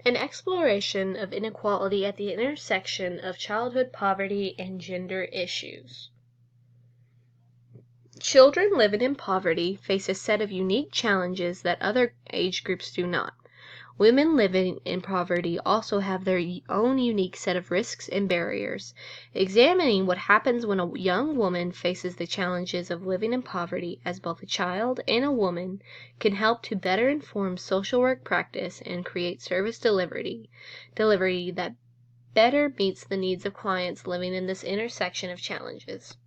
An exploration of inequality at the intersection of childhood poverty and gender issues. Children living in poverty face a set of unique challenges that other age groups do not. Women living in poverty also have their own unique set of risks and barriers. Examining what happens when a young woman faces the challenges of living in poverty as both a child and a woman can help to better inform social work practice and create service delivery that better meets the needs of clients living in this intersection of challenges.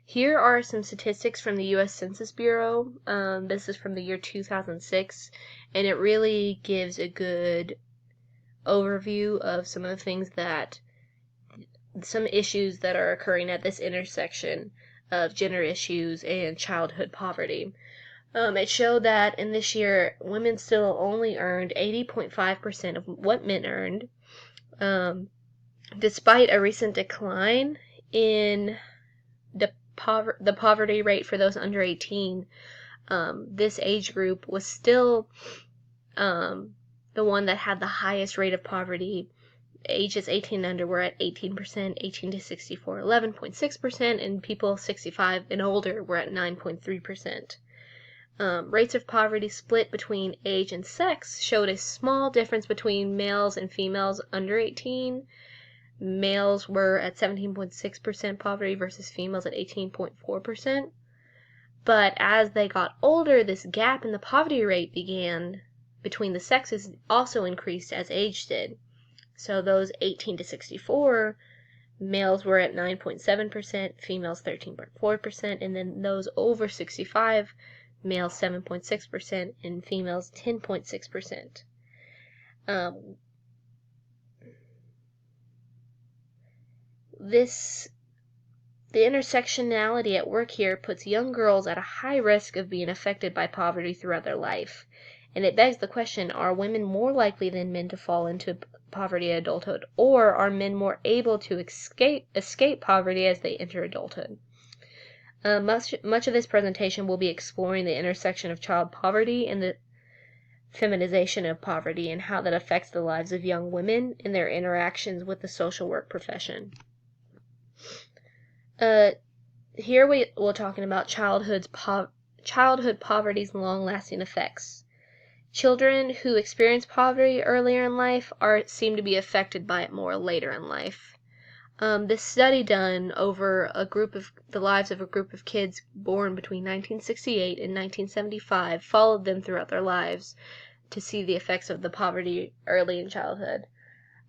Here are some statistics from the U.S. Census Bureau. This is from the year 2006, and it really gives a good overview of some of the things some issues that are occurring at this intersection of gender issues and childhood poverty. It showed that in this year, women still only earned 80.5% of what men earned, despite a recent decline in the poverty rate for those under 18. This age group was still the one that had the highest rate of poverty. Ages 18 and under were at 18%, 18 to 64, 11.6%, and people 65 and older were at 9.3%. Rates of poverty split between age and sex showed a small difference between males and females under 18. Males were at 17.6% poverty versus females at 18.4%. But as they got older, this gap in the poverty rate began between the sexes also increased as age did. So those 18 to 64, males were at 9.7%, females 13.4%, and then those over 65, males 7.6%, and females 10.6%. The intersectionality at work here puts young girls at a high risk of being affected by poverty throughout their life. And it begs the question, are women more likely than men to fall into poverty at adulthood, or are men more able to escape poverty as they enter adulthood? Much of this presentation will be exploring the intersection of child poverty and the feminization of poverty and how that affects the lives of young women and their interactions with the social work profession. Here we're talking about childhood poverty's long-lasting effects. Children who experience poverty earlier in life seem to be affected by it more later in life. This study done over the lives of a group of kids born between 1968 and 1975 followed them throughout their lives to see the effects of the poverty early in childhood.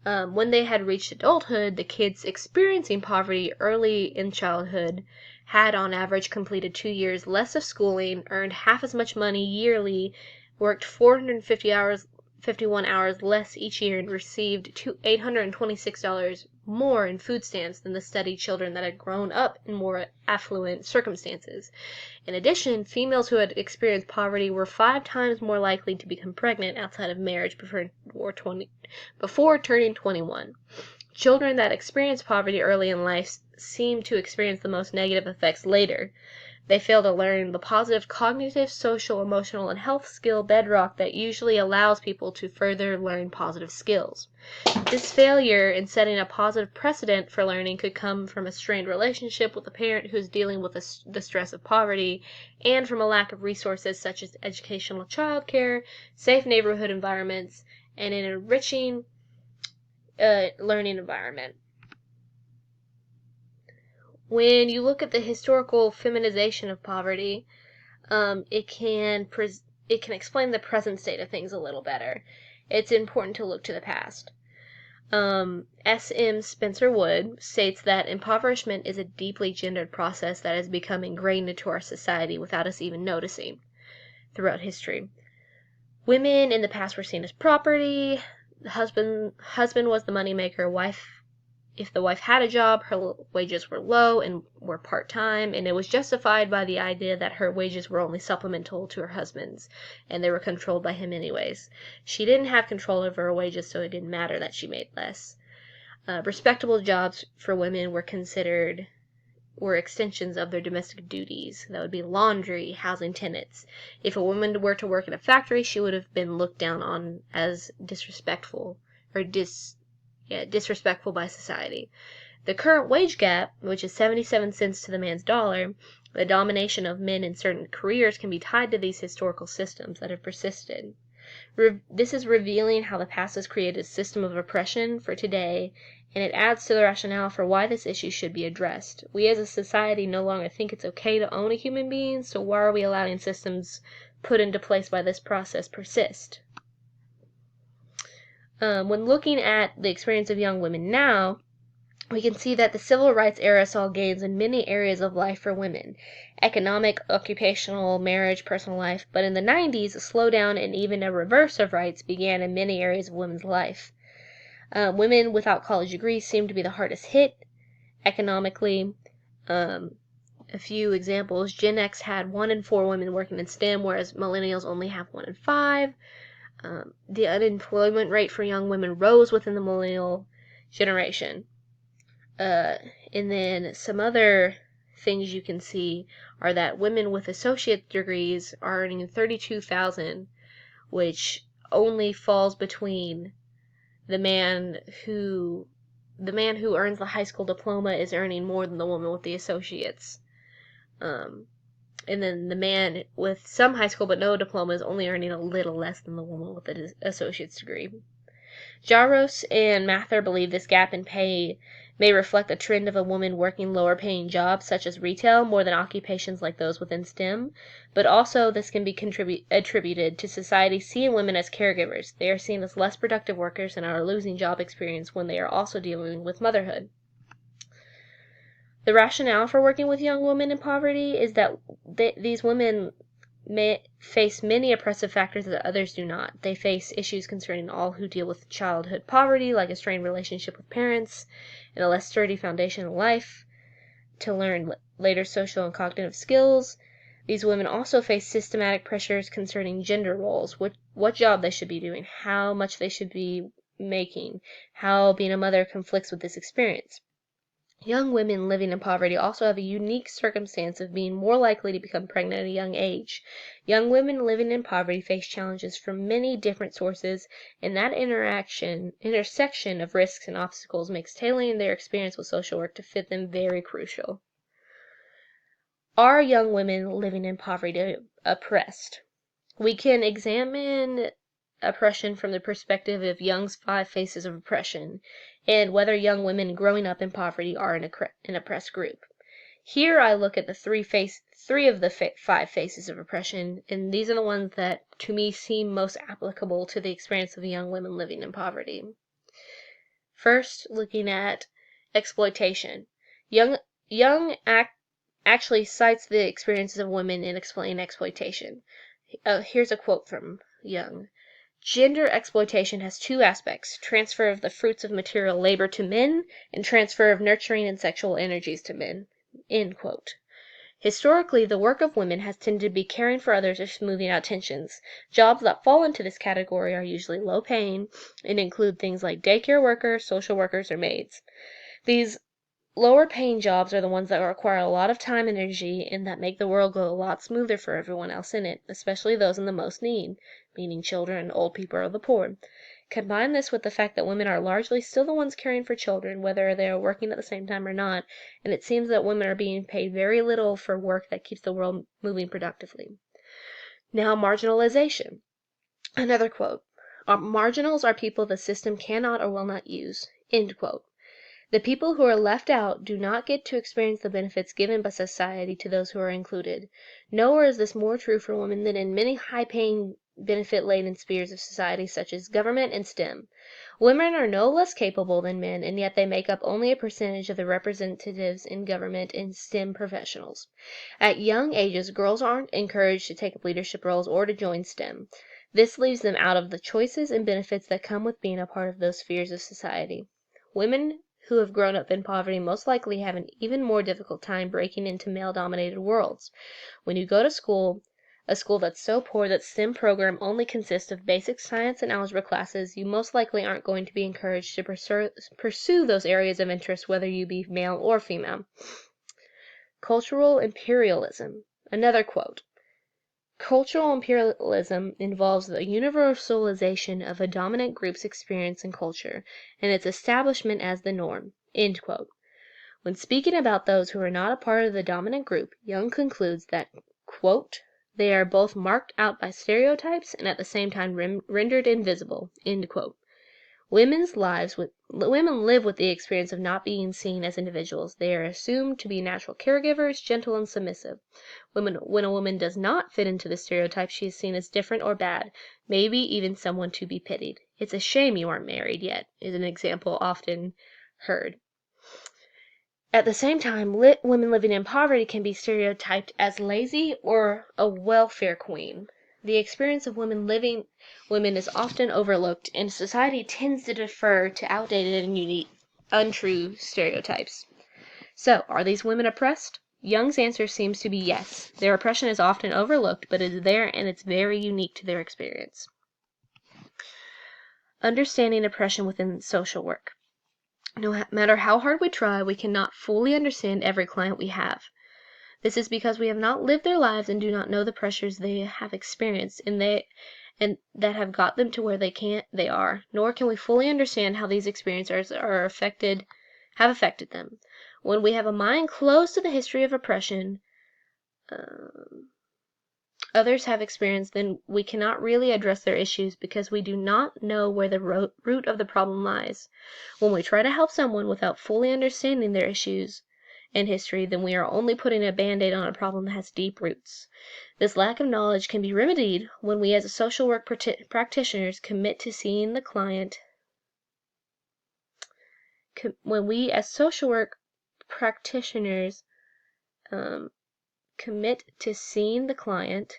When they had reached adulthood, the kids experiencing poverty early in childhood had on average completed 2 years less of schooling, earned half as much money yearly, worked 451 hours less each year, and received $826 more in food stamps than the studied children that had grown up in more affluent circumstances. In addition, females who had experienced poverty were 5 times more likely to become pregnant outside of marriage before turning 21. Children that experience poverty early in life seem to experience the most negative effects later. They fail to learn the positive cognitive, social, emotional, and health skill bedrock that usually allows people to further learn positive skills. This failure in setting a positive precedent for learning could come from a strained relationship with a parent who is dealing with the stress of poverty, and from a lack of resources such as educational childcare, safe neighborhood environments, and an enriching learning environment. When you look at the historical feminization of poverty, it can explain the present state of things a little better. It's important to look to the past. S.M. Spencer Wood states that impoverishment is a deeply gendered process that has become ingrained into our society without us even noticing throughout history. Women in the past were seen as property. The husband was the moneymaker. If the wife had a job, her wages were low and were part-time, and it was justified by the idea that her wages were only supplemental to her husband's, and they were controlled by him anyways. She didn't have control over her wages, so it didn't matter that she made less. Respectable jobs for women were considered were extensions of their domestic duties. That would be laundry, housing tenants. If a woman were to work in a factory, she would have been looked down on as disrespectful or disrespectful by society. The current wage gap, which is 77 cents to the man's dollar, the domination of men in certain careers can be tied to these historical systems that have persisted. This is revealing how the past has created a system of oppression for today, and it adds to the rationale for why this issue should be addressed. We as a society no longer think it's okay to own a human being, so why are we allowing systems put into place by this process persist? When looking at the experience of young women now, we can see that the civil rights era saw gains in many areas of life for women: economic, occupational, marriage, personal life. But in the 90s, a slowdown and even a reverse of rights began in many areas of women's life. Women without college degrees seem to be the hardest hit economically. A few examples: Gen X had 1 in 4 women working in STEM, whereas millennials only have 1 in 5. The unemployment rate for young women rose within the millennial generation. And then some other things you can see are that women with associate degrees are earning $32,000, which only falls between the man who earns the high school diploma is earning more than the woman with the associates. And then the man with some high school but no diploma is only earning a little less than the woman with the associate's degree. Jaros and Mather believe this gap in pay may reflect a trend of a woman working lower paying jobs such as retail more than occupations like those within STEM, but also this can be attributed to society seeing women as caregivers. They are seen as less productive workers and are losing job experience when they are also dealing with motherhood. The rationale for working with young women in poverty is that these women may face many oppressive factors that others do not. They face issues concerning all who deal with childhood poverty, like a strained relationship with parents and a less sturdy foundation in life, to learn later social and cognitive skills. These women also face systematic pressures concerning gender roles, what job they should be doing, how much they should be making, how being a mother conflicts with this experience. Young women living in poverty also have a unique circumstance of being more likely to become pregnant at a young age. Young women living in poverty face challenges from many different sources, and that intersection of risks and obstacles makes tailoring their experience with social work to fit them very crucial. Are young women living in poverty oppressed? We can examine oppression from the perspective of Jung's 5 faces of oppression, and whether young women growing up in poverty are an oppressed group. Here I look at the 3 of the 5 faces of oppression, and these are the ones that to me seem most applicable to the experience of young women living in poverty. First, looking at exploitation. Jung actually cites the experiences of women in explaining exploitation. Here's a quote from Jung. Gender exploitation has 2 aspects: transfer of the fruits of material labor to men, and transfer of nurturing and sexual energies to men. End quote. Historically, the work of women has tended to be caring for others or smoothing out tensions. Jobs that fall into this category are usually low paying and include things like daycare workers, social workers, or maids. These lower paying jobs are the ones that require a lot of time and energy and that make the world go a lot smoother for everyone else in it, especially those in the most need, meaning children, old people, or the poor. Combine this with the fact that women are largely still the ones caring for children, whether they are working at the same time or not, and it seems that women are being paid very little for work that keeps the world moving productively. Now, marginalization. Another quote. Marginals are people the system cannot or will not use. End quote. The people who are left out do not get to experience the benefits given by society to those who are included. Nowhere is this more true for women than in many high-paying, benefit-laden spheres of society such as government and STEM. Women are no less capable than men, and yet they make up only a percentage of the representatives in government and STEM professionals. At young ages, girls aren't encouraged to take up leadership roles or to join STEM. This leaves them out of the choices and benefits that come with being a part of those spheres of society. Women who have grown up in poverty most likely have an even more difficult time breaking into male-dominated worlds. When you go to school, a school that's so poor that STEM program only consists of basic science and algebra classes, you most likely aren't going to be encouraged to pursue those areas of interest, whether you be male or female. Cultural imperialism. Another quote. Cultural imperialism involves the universalization of a dominant group's experience and culture, and its establishment as the norm. End quote. When speaking about those who are not a part of the dominant group, Young concludes that, quote, they are both marked out by stereotypes and at the same time rendered invisible. End quote. Women live with the experience of not being seen as individuals. They are assumed to be natural caregivers, gentle and submissive. When a woman does not fit into the stereotype, she is seen as different or bad, maybe even someone to be pitied. It's a shame you aren't married yet, is an example often heard. At the same time, women living in poverty can be stereotyped as lazy or a welfare queen. The experience of women is often overlooked, and society tends to defer to outdated and untrue stereotypes. So, are these women oppressed? Young's answer seems to be yes. Their oppression is often overlooked, but it is there and it's very unique to their experience. Understanding oppression within social work. No matter how hard we try, we cannot fully understand every client we have. This is because we have not lived their lives and do not know the pressures they have experienced and that have got them to where they are, nor can we fully understand how these experiences have affected them. When we have a mind closed to the history of oppression others have experienced, then we cannot really address their issues because we do not know where the root of the problem lies. When we try to help someone without fully understanding their issues and history, then we are only putting a band-aid on a problem that has deep roots. This lack of knowledge can be remedied when we as social work practitioners commit to seeing the client commit to seeing the client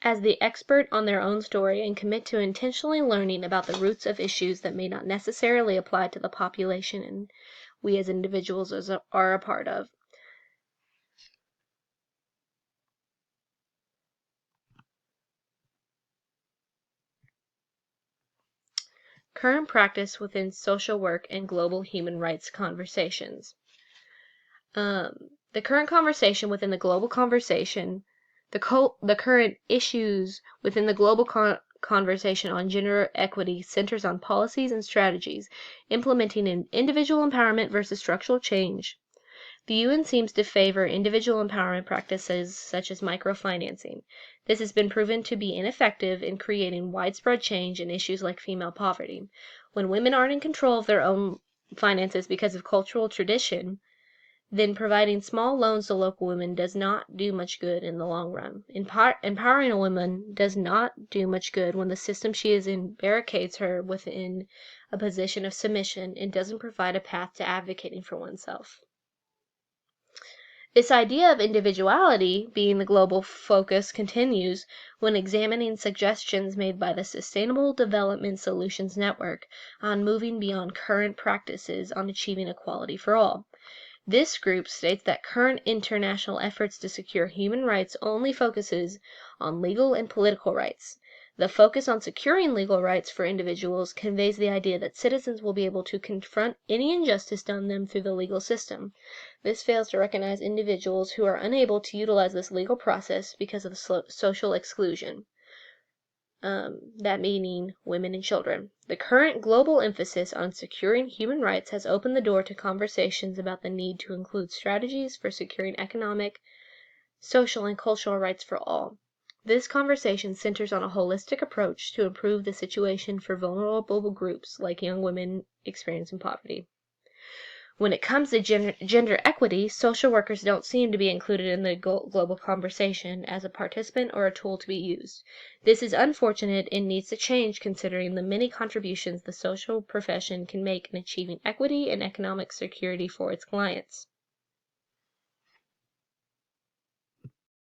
as the expert on their own story and commit to intentionally learning about the roots of issues that may not necessarily apply to the population and we as individuals are a part of. Current practice within social work and global human rights conversations. The current conversation within the global conversation, the current issues within the global conversation on gender equity centers on policies and strategies, implementing individual empowerment versus structural change. The UN seems to favor individual empowerment practices such as microfinancing. This has been proven to be ineffective in creating widespread change in issues like female poverty. When women aren't in control of their own finances because of cultural tradition, then providing small loans to local women does not do much good in the long run. Empowering a woman does not do much good when the system she is in barricades her within a position of submission and doesn't provide a path to advocating for oneself. This idea of individuality being the global focus continues when examining suggestions made by the Sustainable Development Solutions Network on moving beyond current practices on achieving equality for all. This group states that current international efforts to secure human rights only focuses on legal and political rights. The focus on securing legal rights for individuals conveys the idea that citizens will be able to confront any injustice done them through the legal system. This fails to recognize individuals who are unable to utilize this legal process because of social exclusion. That meaning women and children. The current global emphasis on securing human rights has opened the door to conversations about the need to include strategies for securing economic, social, and cultural rights for all. This conversation centers on a holistic approach to improve the situation for vulnerable groups like young women experiencing poverty. When it comes to gender equity, social workers don't seem to be included in the global conversation as a participant or a tool to be used. This is unfortunate and needs to change considering the many contributions the social profession can make in achieving equity and economic security for its clients.